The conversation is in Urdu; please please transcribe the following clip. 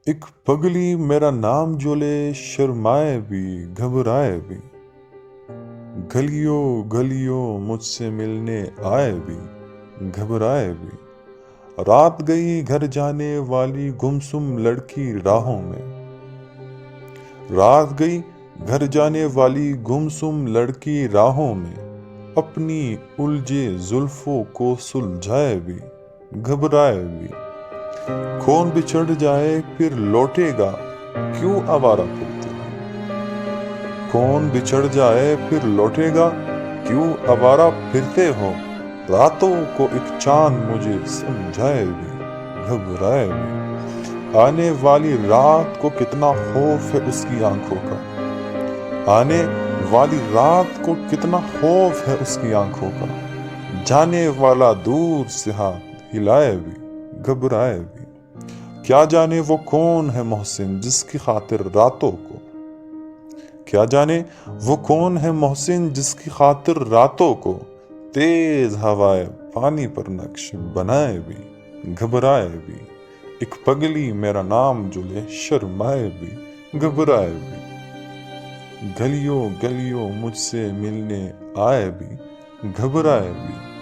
ایک پگلی میرا نام جو لے، شرمائے بھی گھبرائے بھی، گلیوں گلیوں مجھ سے ملنے آئے بھی گھبرائے بھی۔ رات گئی گھر جانے والی گمسم لڑکی راہوں میں، رات گئی گھر جانے والی گمسم لڑکی راہوں میں، اپنی الجھے زلفوں کو سلجھائے بھی گھبرائے بھی۔ کون بچھڑ جائے پھر لوٹے گا، کیوں آوارہ پھرتے ہو؟ کون بچھڑ جائے پھر لوٹے گا، کیوں آوارہ پھرتے ہو؟ راتوں کو ایک چاند مجھے سمجھائے بھی گھبرائے بھی۔ آنے والی رات کو کتنا خوف ہے اس کی آنکھوں کا، آنے والی رات کو کتنا خوف ہے اس کی آنکھوں کا۔ جانے والا دور سے ہاتھ ہلائے بھی گھبرائے بھی۔ کیا جانے وہ کون ہے محسن جس کی خاطر راتوں کو، کیا جانے وہ کون ہے محسن جس کی خاطر راتوں کو، تیز ہوائے پانی پر نقش بنائے بھی گھبرائے بھی۔ ایک پگلی میرا نام جو لے، شرمائے بھی گھبرائے بھی، گلیوں گلیوں مجھ سے ملنے آئے بھی گھبرائے بھی۔